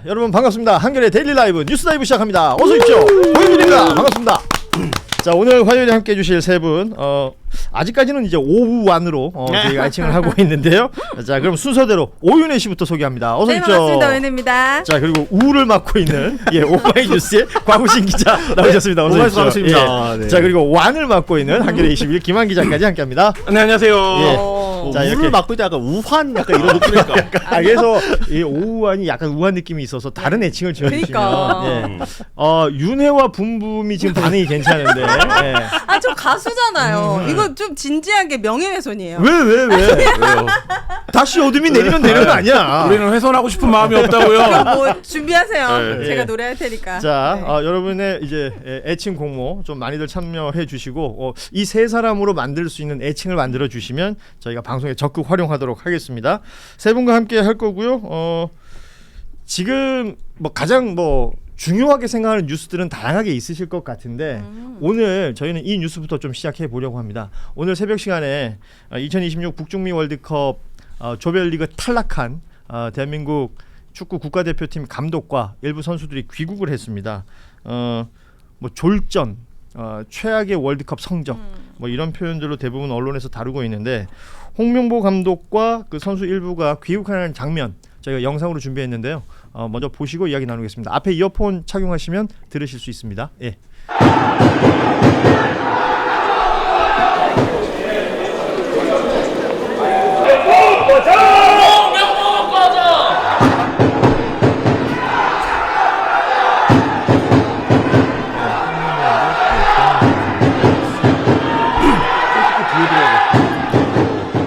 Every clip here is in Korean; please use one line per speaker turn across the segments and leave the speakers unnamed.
여러분 반갑습니다. 한겨레 데일리 라이브 뉴스 라이브 시작합니다. 어서 오십시오. 고현준입니다. 반갑습니다. 자, 오늘 화요일에 함께 해주실 세 분 아직까지는 이제 오우완으로 저희가 애칭을 하고 있는데요. 자, 그럼 순서대로 오윤혜 씨부터 소개합니다. 어서 오십시오.
네, 반갑습니다. 오윤혜입니다.
자, 그리고 우를 맡고 있는 오마이뉴스의 곽우신 기자 나오셨습니다. 어서 오십시오.
반갑습니다. 네.
자, 그리고 완을 맡고 있는 한겨레 21 김한 기자까지 함께합니다.
네, 안녕하세요.
자, 이렇게
우를 맡고 있다 약간 우환 약간 이런 느낌이니까.
그래서 이 오우완이 약간 우한 느낌이 있어서 다른 애칭을 지어주시면
그러니까.
윤혜와 붐붐이 지금 반응이 괜찮은데
아, 저 가수잖아요. 이거 좀 진지하게 명예훼손이에요.
왜요? 다시 어둠이 내리면 되는 거 아니야.
우리는 훼손하고 싶은 마음이 없다고요.
그럼 뭐 준비하세요.
네.
제가 노래할 테니까.
자,
네.
여러분의 이제 애칭 공모 좀 많이들 참여해 주시고 이 세 사람으로 만들 수 있는 애칭을 만들어 주시면 저희가 방송에 적극 활용하도록 하겠습니다. 세 분과 함께 할 거고요. 지금 뭐 가장 중요하게 생각하는 뉴스들은 다양하게 있으실 것 같은데 오늘 저희는 이 뉴스부터 좀 시작해 보려고 합니다. 오늘 새벽 시간에 2026 북중미 월드컵 조별리그 탈락한 대한민국 축구 국가대표팀 감독과 일부 선수들이 귀국을 했습니다. 졸전, 최악의 월드컵 성적 이런 표현들로 대부분 언론에서 다루고 있는데 홍명보 감독과 그 선수 일부가 귀국하는 장면 저희가 영상으로 준비했는데요. 먼저 보시고 이야기 나누겠습니다. 앞에 이어폰 착용하시면 들으실 수 있습니다. 예.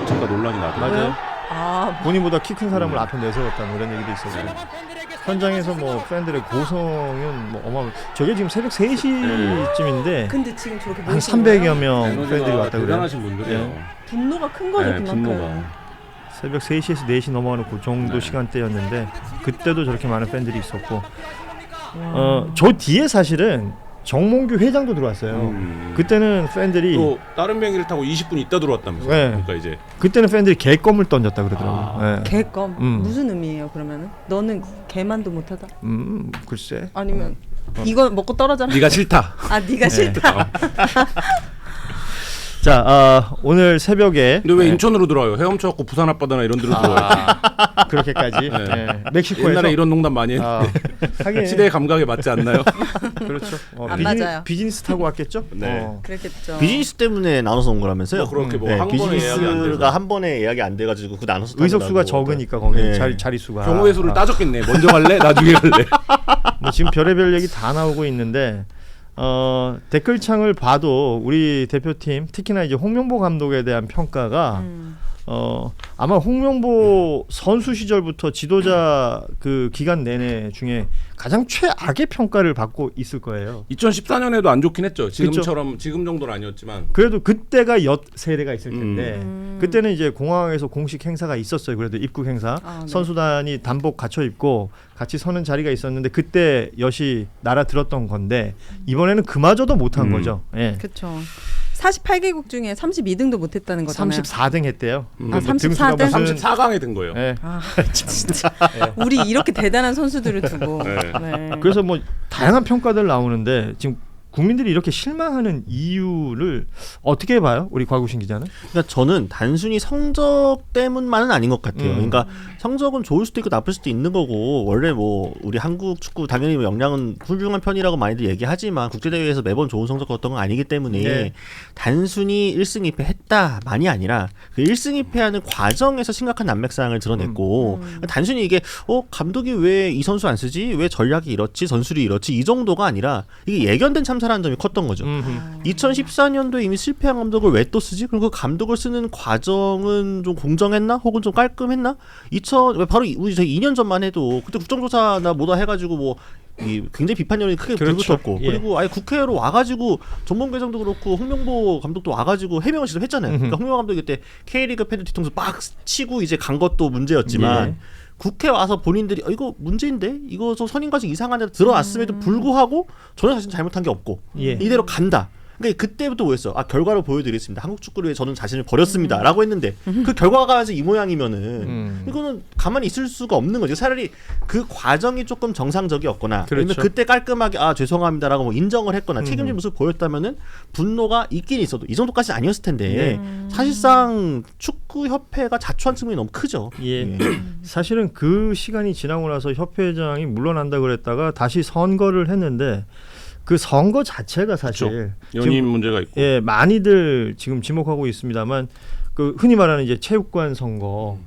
잠깐 논란이 나더라고요.
맞아요.
아,
본인보다 키 큰 사람을 앞에 내세웠다는 이런 얘기도 있었고 현장에서 팬들의 고성은 저게 지금 새벽 3시쯤인데
근데 지금 저렇게
한
모이시는
300여
거예요?
명 팬들이
에너지가
왔다 그래요.
대단하신 분들이에요.
예.
분노가 큰 거죠,
네,
그만큼.
분노가.
새벽 3시에서 4시 넘어가는 그 정도
네.
시간대였는데 그때도 저렇게 많은 팬들이 있었고 저 뒤에 사실은 정몽규 회장도 들어왔어요. 그때는 팬들이
또 다른 비행기를 타고 20분 있다 들어왔다면서요.
네.
그러니까 이제
그때는 팬들이 개껌을 던졌다 그러더라고요. 예.
개껌.
음.
무슨 의미예요, 그러면은? 너는 개만도 못하다?
글쎄.
아니면 이거 먹고 떨어져라?
네가 싫다.
아, 네가 싫다.
자, 오늘 새벽에
근데 왜 인천으로 들어와요? 헤엄쳐갖고 부산 앞바다나 이런 데로 들어와요.
그렇게까지
네.
멕시코에서
옛날에 이런 농담 많이 했는데
하긴
시대의 감각에 맞지 않나요?
그렇죠.
안 맞아요.
비즈니스 타고 왔겠죠?
네.
그랬겠죠.
비즈니스 때문에 나눠서 온 거라면서요?
그렇게
네,
한 번에 예약이 안 돼서
비즈니스가 한 번에 예약이 안 돼가지고 그 나눠서
의석수가
타고
적으니까 거기
네.
자리수가
경우의 수를 따졌겠네. 먼저 갈래? 나중에 갈래?
지금 별의별 얘기 다 나오고 있는데 댓글창을 봐도 우리 대표팀 특히나 이제 홍명보 감독에 대한 평가가 아마 홍명보 선수 시절부터 지도자 그 기간 내내 중에 가장 최악의 평가를 받고 있을 거예요.
2014년에도 안 좋긴 했죠. 지금처럼 지금 정도는 아니었지만
그래도 그때가 세대가 있을 텐데 그때는 이제 공항에서 공식 행사가 있었어요. 그래도 입국 행사
네.
선수단이 단복 갖춰 입고 같이 서는 자리가 있었는데 그때 엿이 날아 들었던 건데 이번에는 그마저도 못한 거죠. 예.
그렇죠. 48개국 중에 32등도 못했다는 거잖아요.
34등 했대요.
아, 34등?
34강에 든 거예요.
예.
아, 진짜. 우리 이렇게 대단한 선수들을 두고.
네.
네.
그래서 다양한 평가들 나오는데 지금 국민들이 이렇게 실망하는 이유를 어떻게 봐요? 우리 곽우신 기자는?
그러니까 저는 단순히 성적 때문만은 아닌 것 같아요. 그러니까 성적은 좋을 수도 있고 나쁠 수도 있는 거고 원래 우리 한국 축구 당연히 역량은 훌륭한 편이라고 많이들 얘기하지만 국제대회에서 매번 좋은 성적 거뒀던 건 아니기 때문에
네.
단순히 1승 2패 했다만이 아니라 그 1승 2패하는 과정에서 심각한 난맥상을 드러냈고 단순히 이게 감독이 왜 이 선수 안 쓰지? 왜 전략이 이렇지? 전술이 이렇지? 이 정도가 아니라 이게 예견된 참사라는 점이 컸던 거죠. 2014년도에 이미 실패한 감독을 왜 또 쓰지? 그리고 그 감독을 쓰는 과정은 좀 공정했나? 혹은 좀 깔끔했나? 바로 우리 저희 2년 전만 해도 그때 국정조사나 뭐다 해가지고 굉장히 비판 여론이 크게
그렇죠.
불붙었고
예.
그리고 아예 국회로 와가지고 전문회장도 그렇고 홍명보 감독도 와가지고 해명을 직접 했잖아요. 그러니까 홍명보 감독이 그때 K리그 팬들 뒤통수 빡 치고 이제 간 것도 문제였지만
예.
국회 와서 본인들이 이거 문제인데 이거 저 선임 과정 이상한 데 들어왔음에도 불구하고 전혀 자신 잘못한 게 없고
예.
이대로 간다. 그러니까 그때부터 뭐였어? 아 결과로 보여드리겠습니다. 한국 축구를 위해 저는 자신을 버렸습니다라고 했는데 그 결과가 가서 이 모양이면은 이거는 가만히 있을 수가 없는 거죠. 차라리 그 과정이 조금 정상적이었거나
그렇죠.
아니면 그때 깔끔하게 아 죄송합니다라고 뭐 인정을 했거나 책임질 모습을 보였다면은 분노가 있긴 있어도 이 정도까지는 아니었을 텐데 사실상 축구 협회가 자초한 측면이 너무 크죠.
예. 사실은 그 시간이 지나고 나서 협회장이 물러난다 그랬다가 다시 선거를 했는데 그 선거 자체가 사실
그렇죠. 연임 문제가 있고.
예, 많이들 지금 지목하고 있습니다만 그 흔히 말하는 이제 체육관 선거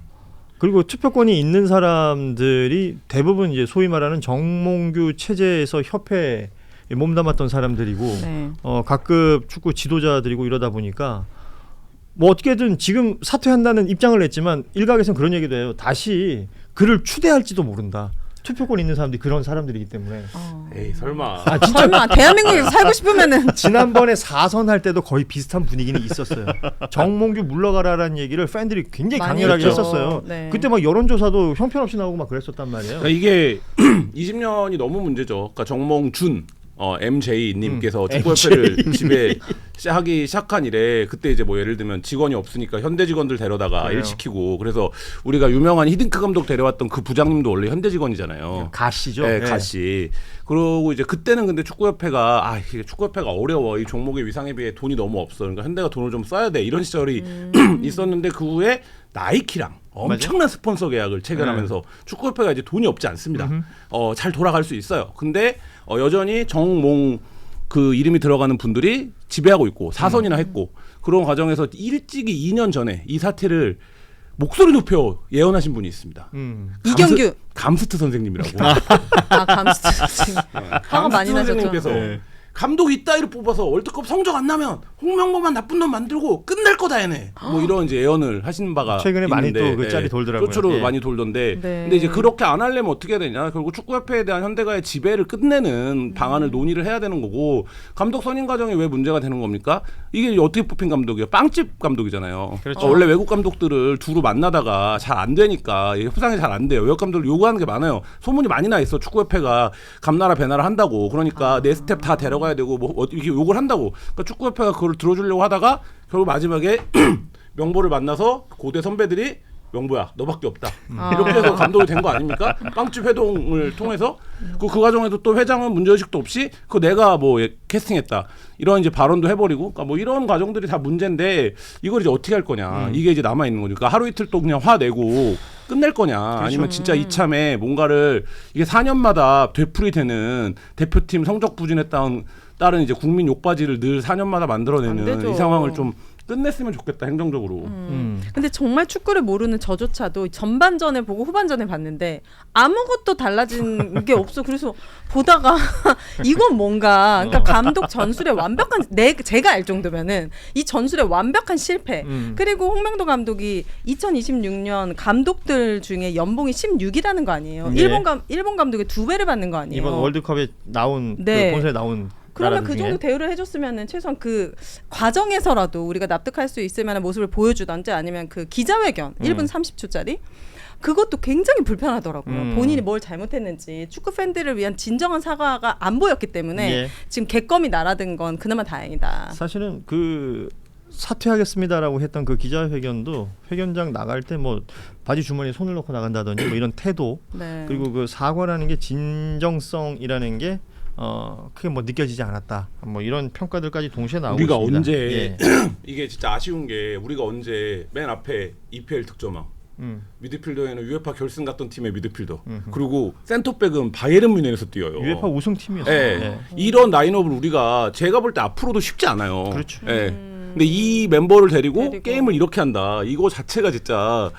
그리고 투표권이 있는 사람들이 대부분 이제 소위 말하는 정몽규 체제에서 협회에 몸담았던 사람들이고
네.
각급 축구 지도자들이고 이러다 보니까 뭐 어떻게든 지금 사퇴한다는 입장을 냈지만 일각에서는 그런 얘기도 해요. 다시 그를 추대할지도 모른다. 투표권 있는 사람들이 그런 사람들이기 때문에.
에이 설마.
아 진짜
설마 대한민국에서 살고 싶으면은
지난번에 4선 할 때도 거의 비슷한 분위기는 있었어요. 정몽규 물러가라라는 얘기를 팬들이 굉장히
많이
강렬하게
했죠.
했었어요.
네.
그때 막 여론조사도 형편없이 나오고 막 그랬었단 말이에요.
그러니까 이게 20년이 너무 문제죠. 그러니까 정몽준 MJ님께서 축구협회를 하기 시작한 이래 그때 이제 뭐 예를 들면 직원이 없으니까 현대 직원들 데려다가
그래요.
일 시키고 그래서 우리가 유명한 히딩크 감독 데려왔던 그 부장님도 원래 현대 직원이잖아요.
가시죠.
네,
네.
가시. 그러고 이제 그때는 근데 축구협회가 이게 축구협회가 어려워. 이 종목의 위상에 비해 돈이 너무 없어. 그러니까 현대가 돈을 좀 써야 돼. 이런 시절이 있었는데 그 후에 나이키랑 엄청난 스폰서 계약을 체결하면서 축구협회가 이제 돈이 없지 않습니다. 잘 돌아갈 수 있어요. 근데 여전히 정몽 그 이름이 들어가는 분들이 지배하고 있고 사선이나 했고 그런 과정에서 일찍이 2년 전에 이 사태를 목소리 높여 예언하신 분이 있습니다.
이경규
감스트 선생님이라고.
감스트 지금 화가 많이 나셨죠.
선생님께서 감독이 이따위를 뽑아서 월드컵 성적 안 나면 홍명보만 나쁜 놈 만들고 끝낼 거다 얘네. 뭐 이런 이제 예언을 하신 바가
최근에 많이
있는데,
또 그 짤이 돌더라고요.
쇼츠로
예.
많이 돌던데.
네.
근데 이제 그렇게 안 하려면 어떻게 해야 되냐? 결국 축구협회에 대한 현대가의 지배를 끝내는 방안을 논의를 해야 되는 거고 감독 선임 과정이 왜 문제가 되는 겁니까? 이게 어떻게 뽑힌 감독이에요? 빵집 감독이잖아요.
그렇죠.
원래 외국 감독들을 두루 만나다가 잘 안 되니까 이게 협상이 잘 안 돼요. 외국 감독들 요구하는 게 많아요. 소문이 많이 나 있어. 축구협회가 감나라 배나라 한다고. 그러니까 내 스텝 다 데려가야 되고 뭐 이렇게 욕을 한다고. 그러니까 축구협회가 그걸 들어주려고 하다가 결국 마지막에 명보를 만나서 고대 선배들이 명보야 너밖에 없다 이렇게 해서 감독이 된 거 아닙니까? 빵집 회동을 통해서 그 과정에서 또 회장은 문제의식도 없이 그 내가 뭐 캐스팅했다 이런 이제 발언도 해버리고 그러니까 뭐 이런 과정들이 다 문제인데 이걸 이제 어떻게 할 거냐 이게 이제 남아 있는 거니까 하루 이틀 또 그냥 화내고 끝낼 거냐 아니면 진짜 이참에 뭔가를 이게 4년마다 되풀이되는 대표팀 성적 부진에 따른 이제 국민 욕바지를 늘 4년마다
안
만들어내는
되죠.
이 상황을 좀 끝냈으면 좋겠다 행정적으로.
근데 정말 축구를 모르는 저조차도 전반전에 보고 후반전에 봤는데 아무것도 달라진 게 없어. 그래서 보다가 이건 뭔가 그러니까 감독 전술의 완벽한 제가 알 정도면은 이 전술의 완벽한 실패. 그리고 홍명도 감독이 2026년 감독들 중에 연봉이 16이라는 거 아니에요.
네.
일본 감독의 2배를 받는 거 아니에요.
이번 월드컵에 나온
네.
그 본선에 나온
그러면
나라들
그
중에.
정도 대우를 해줬으면은 최소한 그 과정에서라도 우리가 납득할 수 있을 만한 모습을 보여주던지 아니면 그 기자회견 1분 30초짜리 그것도 굉장히 불편하더라고요. 본인이 뭘 잘못했는지 축구 팬들을 위한 진정한 사과가 안 보였기 때문에
예.
지금 객검이 날아든 건 그나마 다행이다.
사실은 그 사퇴하겠습니다라고 했던 그 기자회견도 회견장 나갈 때 뭐 바지 주머니에 손을 넣고 나간다든지 뭐 이런 태도
네.
그리고 그 사과라는 게 진정성이라는 게 크게 뭐 느껴지지 않았다. 뭐 이런 평가들까지 동시에 나오고
우리가
있습니다.
언제
예.
이게 진짜 아쉬운 게 우리가 언제 맨 앞에 EPL 득점왕 미드필더에는 UEFA 결승 갔던 팀의 미드필더 그리고 센터백은 바이에른 뮌헨에서 뛰어요.
UEFA 우승팀이었어요.
예.
예.
이런 라인업을 우리가 제가 볼 때 앞으로도 쉽지 않아요.
그렇죠.
예. 근데 이 멤버를 데리고
데리고.
게임을 이렇게 한다. 이거 자체가 진짜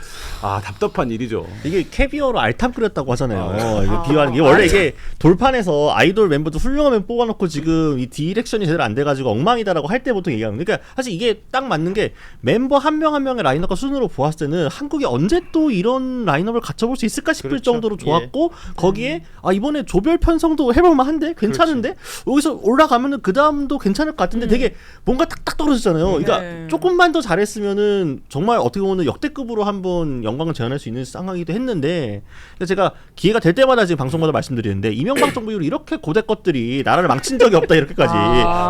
답답한 일이죠.
이게 캐비어로 알탕 끓였다고 하잖아요. 이거 비유하는 게 원래 이게 돌판에서 아이돌 멤버도 훌륭하면 뽑아놓고 지금 이 디렉션이 제대로 안 돼가지고 엉망이다라고 할 때부터 얘기하는. 그러니까 사실 이게 딱 맞는 게 멤버 한 명 한 명의 라인업과 순으로 보았을 때는 한국이 언제 또 이런 라인업을 갖춰볼 수 있을까 싶을
그렇죠.
정도로 좋았고 거기에 이번에 조별 편성도 해볼만한데 괜찮은데 여기서 올라가면은 그 다음도 괜찮을 것 같은데 되게 뭔가 딱딱 떨어졌잖아요. 그러니까
네.
조금만 더 잘했으면은 정말 어떻게 보면 역대급으로 한번 영광을 재현할 수 있는 상황이기도 했는데 제가 기회가 될 때마다 지금 방송마다 말씀드리는데 이명박 정부 이후로 이렇게 고대 것들이 나라를 망친 적이 없다 이렇게까지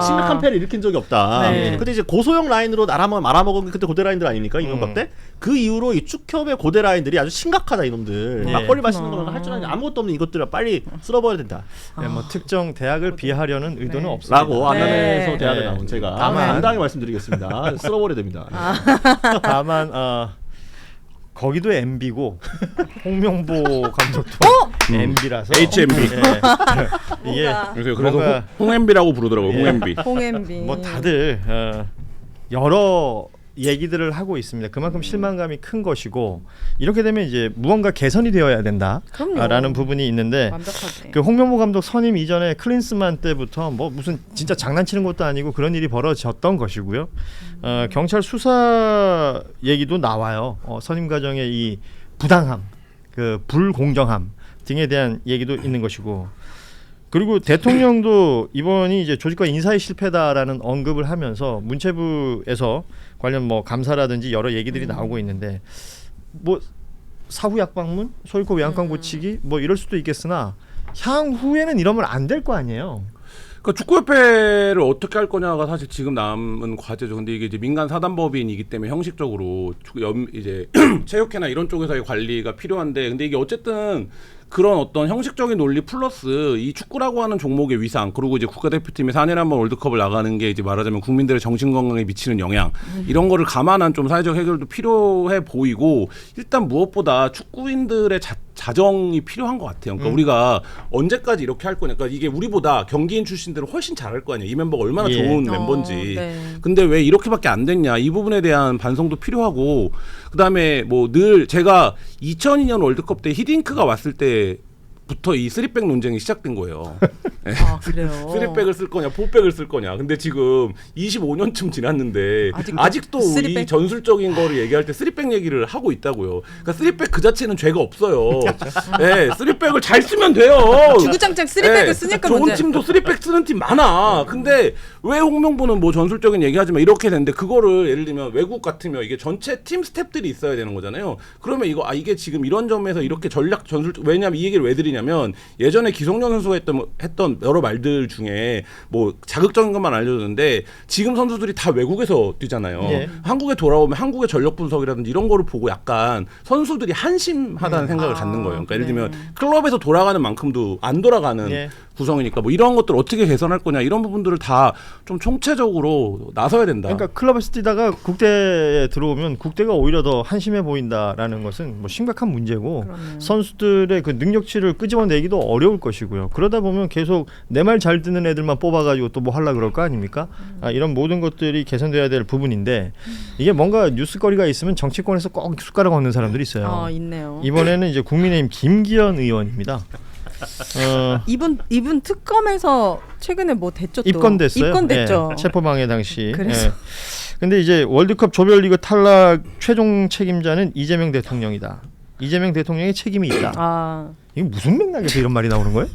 심각한 패를 일으킨 적이 없다.
네.
근데 이제 고소형 라인으로 나라 말아먹은 게 그때 고대 라인들 아닙니까 이명박 때? 그 이후로 이 축협의 고대 라인들이 아주 심각하다 이놈들.
네.
막걸리 마시는 거랑 할 줄 아는 게 아무것도 없는 이것들을 빨리 쓸어버려야 된다.
네, 뭐 특정 대학을 비하려는 의도는
네.
없습니다.
라고 안남에서
네.
대학에
네.
나온 제가
다만-
당당히 말씀드리겠습니다. 쓸어버려야 됩니다.
다만 거기도 MB고 홍명보 감독도 MB라서
HMB.
이게
뭔가-
그래서
뭔가-
홍엠비라고 부르더라고요.
예.
홍엠비.
홍엠비.
뭐 다들 여러 얘기들을 하고 있습니다. 그만큼 실망감이 큰 것이고 이렇게 되면 이제 무언가 개선이 되어야
그럼요.
된다라는 부분이 있는데
완벽하지.
그 홍명보 감독 선임 이전에 클린스만 때부터 뭐 무슨 진짜 장난치는 것도 아니고 그런 일이 벌어졌던 것이고요. 경찰 수사 얘기도 나와요. 선임 과정의 이 부당함, 그 불공정함 등에 대한 얘기도 있는 것이고. 그리고 대통령도 이번이 이제 조직과 인사의 실패다라는 언급을 하면서 문체부에서 관련 뭐 감사라든지 여러 얘기들이 나오고 있는데 뭐 사후 약방문, 소위코 외양간 고치기 뭐 이럴 수도 있겠으나 향후에는 이러면 안 될 거 아니에요.
그러니까 축구협회를 어떻게 할 거냐가 사실 지금 남은 과제죠. 근데 이게 이제 민간 사단법인이기 때문에 형식적으로 이제 체육회나 이런 쪽에서의 관리가 필요한데, 근데 이게 어쨌든 그런 어떤 형식적인 논리 플러스 이 축구라고 하는 종목의 위상, 그리고 이제 국가대표팀이 4년에 한 번 월드컵을 나가는 게 이제 말하자면 국민들의 정신 건강에 미치는 영향, 이런 거를 감안한 좀 사회적 해결도 필요해 보이고, 일단 무엇보다 축구인들의 자정이 필요한 것 같아요. 그러니까 우리가 언제까지 이렇게 할 거냐. 그러니까 이게 우리보다 경기인 출신들은 훨씬 잘할 거 아니에요. 이 멤버가 얼마나
예.
좋은 멤버인지.
네.
근데 왜 이렇게밖에 안 됐냐, 이 부분에 대한 반성도 필요하고, 그다음에 뭐 늘 제가 2002년 월드컵 때 히딩크가 왔을 때부터 이 3백 논쟁이 시작된 거예요.
아 그래요.
3백을 쓸 거냐 4백을 쓸 거냐. 근데 지금 25년쯤 지났는데 아직도 이
3백?
전술적인 거를 얘기할 때 3백 얘기를 하고 있다고요. 그러니까 3백 그 자체는 죄가 없어요. 네, 3백을 잘 쓰면 돼요.
주구장창 3백을 쓰니까
좋은
문제.
팀도 3백 쓰는 팀 많아. 근데 왜 홍명보는 뭐 전술적인 얘기하지만 이렇게 되는데, 그거를 예를 들면 외국 같으면 이게 전체 팀 스태프들이 있어야 되는 거잖아요. 그러면 이게 지금 이런 점에서 이렇게 전략 전술, 왜냐면 이 얘기를 왜 드리냐면 예전에 기성용 선수가 했던 여러 말들 중에 뭐 자극적인 것만 알려줬는데, 지금 선수들이 다 외국에서 뛰잖아요.
예.
한국에 돌아오면 한국의 전력 분석이라든지 이런 거를 보고 약간 선수들이 한심하다는 생각을 갖는 거예요. 그러니까 예를 들면 클럽에서 돌아가는 만큼도 안 돌아가는
예.
구성이니까 뭐 이런 것들 어떻게 개선할 거냐, 이런 부분들을 다 좀 총체적으로 나서야 된다.
그러니까 클럽에서 뛰다가 국대에 들어오면 국대가 오히려 더 한심해 보인다라는 것은 뭐 심각한 문제고,
그러네요.
선수들의 그 능력치를 끄집어내기도 어려울 것이고요. 그러다 보면 계속 내 말 잘 듣는 애들만 뽑아가지고 또 뭐 하려 그럴 거 아닙니까? 이런 모든 것들이 개선돼야 될 부분인데, 이게 뭔가 뉴스거리가 있으면 정치권에서 꼭 숟가락 얹는 사람들이 있어요.
있네요.
이번에는 이제 국민의힘 김기현 의원입니다.
이분 특검에서 최근에 뭐 됐죠? 또?
입건됐어요.
입건됐죠.
예, 체포방해 당시.
그래서.
예. 근데 이제 월드컵 조별리그 탈락 최종 책임자는 이재명 대통령이다. 이재명 대통령의 책임이 있다.
아
이게 무슨 맥락에서 이런 말이 나오는 거예요?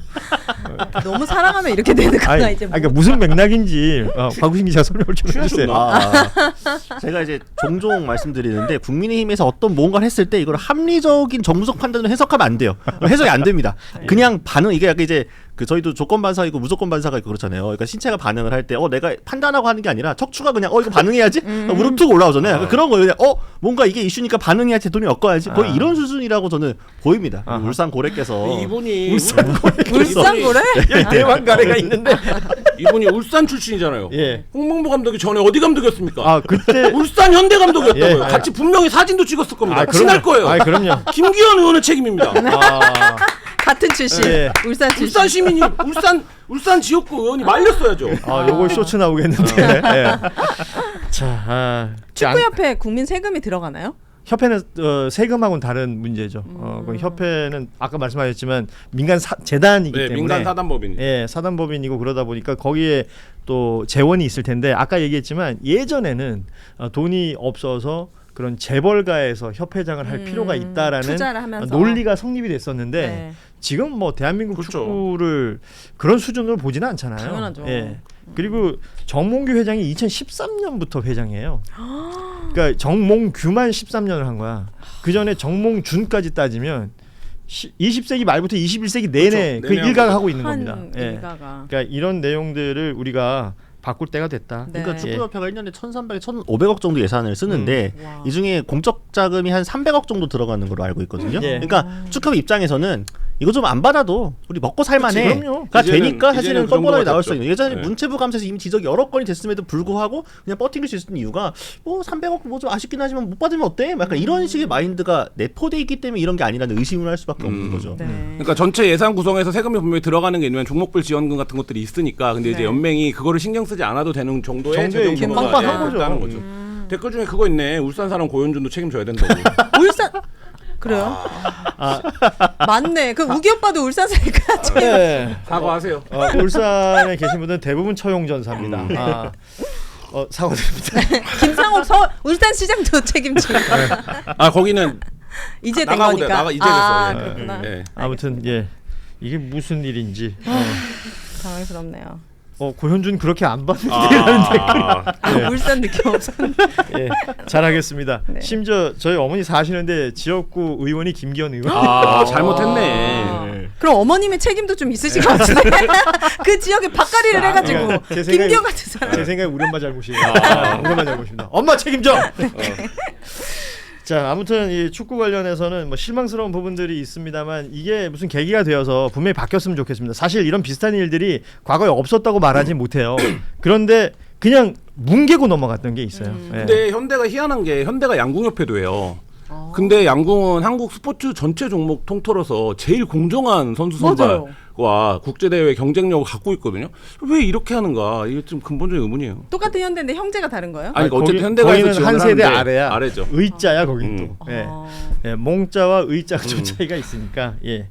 너무 사랑하면 이렇게 되는 거야 이제. 뭐.
그러니까 무슨 맥락인지 박우신 기자 설명을 좀 해주세요.
제가 이제 종종 말씀드리는데 국민의힘에서 어떤 뭔가를 했을 때 이걸 합리적인 정무적 판단으로 해석하면 안 돼요. 해석이 안 됩니다. 그냥 반응, 이게 약간 이제 그 저희도 조건 반사가 있고 무조건 반사가 있고 그렇잖아요. 그러니까 신체가 반응을 할 때 내가 판단하고 하는 게 아니라 척추가 그냥 이거 반응해야지 무릎 툭 올라오잖아요. 그러니까 그런 거예요. 그냥 뭔가 이게 이슈니까 반응해야지, 돈이 엮어야지. 거의 이런 수준이라고 저는 보입니다. 울산 고래께서
이분이
울산 고래?
여기 대만가래가 있는데.
이분이 울산 출신이잖아요.
예.
홍명보 감독이 전에 어디 감독이었습니까?
그때
울산 현대 감독이었다고요.
예,
같이 분명히 사진도 찍었을 겁니다.
그럼요.
친할 거예요.
그럼요.
김기현 의원의 책임입니다.
같은 출신.
예.
울산 출신.
울산 시민이 울산 지역구 의원이 말렸어야죠.
요거 쇼츠 나오겠는데. 예. 자,
축구협회 국민 세금이 들어가나요?
협회는 세금하고는 다른 문제죠. 그 협회는 아까 말씀하셨지만 민간 재단이기
네,
때문에
민간 사단법인.
예, 사단법인이고 그러다 보니까 거기에 또 재원이 있을 텐데, 아까 얘기했지만 예전에는 돈이 없어서 그런 재벌가에서 협회장을 할 필요가 있다라는
투자를 하면서.
논리가 성립이 됐었는데
네.
지금 뭐 대한민국
그렇죠.
축구를 그런 수준으로 보지는 않잖아요.
당연하죠.
예. 그리고 정몽규 회장이 2013년부터 회장이에요. 그러니까 정몽규만 13년을 한 거야. 그 전에 정몽준까지 따지면 20세기 말부터 21세기 내내
그렇죠.
그
내내
일가가 하고 있는
한
겁니다. 예.
일가가.
그러니까 이런 내용들을 우리가 바꿀 때가 됐다.
네.
그러니까 축구협회가 1년에 1,300, 1,500억 정도 예산을 쓰는데
와.
이 중에 공적 자금이 한 300억 정도 들어가는 걸로 알고 있거든요.
예.
그러니까 축구협 입장에서는 이거 좀 안 받아도 우리 먹고 살만해.
그럼요.
가
이제는-
되니까 사실은
이제는 그런
뻔뻔하게
것
나올 수
같았죠.
있는. 예전에
네.
문체부 감사에서 이미 지적이 여러 건이 됐음에도 불구하고 그냥 버티길 수 있는 이유가 뭐 300억 뭐 좀 아쉽긴 하지만 못 받으면 어때? 약간 이런 식의 마인드가 내포돼 있기 때문에 이런 게 아니라는 의심을 할 수밖에 없는 거죠.
네.
그러니까 전체 예산 구성에서 세금이 분명히 들어가는 게 있으면 종목별 지원금 같은 것들이 있으니까 근데 이제
네.
연맹이 그거를 신경 쓰지 않아도 되는 정도의
정도의
재정
규모가
규모가
빵빵한 거죠.
됐다는 거죠. 댓글 중에 그거 있네. 울산 사람 고현준도 책임져야 된다고.
울산 그래요? 맞네. 그 우기 오빠도 울산 사니까
네.
사과하세요.
울산에 계신 분들은 대부분 처용전사입니다. 사과드립니다.
김상욱 울산시장도 책임지고
아 거기는
이제 된
나가고
거니까.
이제 됐어.
아,
예.
그렇구나.
예.
아무튼 예 이게 무슨 일인지
당황스럽네요.
고현준 그렇게 안 봤는데
아,
울산 느낌 없었는데.
예, 잘하겠습니다.
네.
심지어 저희 어머니 사시는데 지역구 의원이 김기현 의원.
잘못했네.
그럼 어머님의 책임도 좀 있으신 것 같은데 그 지역에 밥가리를 해가지고
그러니까 제 생각에-
김기현 같은 사람.
제 생각에 우리 엄마 잘못이에요. 우리 엄마 잘못입니다. 엄마 책임져. 자, 아무튼 이 축구 관련해서는 뭐 실망스러운 부분들이 있습니다만 이게 무슨 계기가 되어서 분명히 바뀌었으면 좋겠습니다. 사실 이런 비슷한 일들이 과거에 없었다고 말하지 못해요. 그런데 그냥 뭉개고 넘어갔던 게 있어요. 예.
근데 현대가 희한한 게 현대가 양궁협회도 해요. 근데 양궁은 한국 스포츠 전체 종목 통틀어서 제일 공정한 선수 선발과 국제 대회 경쟁력을 갖고 있거든요. 왜 이렇게 하는가? 이게 좀 근본적인 의문이에요.
똑같은 현대인데 형제가 다른 거예요?
아니,
거기-
어쨌든 현대가
거기는
해서
한
지원을
세대
하는데
아래야.
아래죠.
의자야 거긴 또. 예.
어.
예, 몽자와 의자가 좀 차이가 있으니까. 예.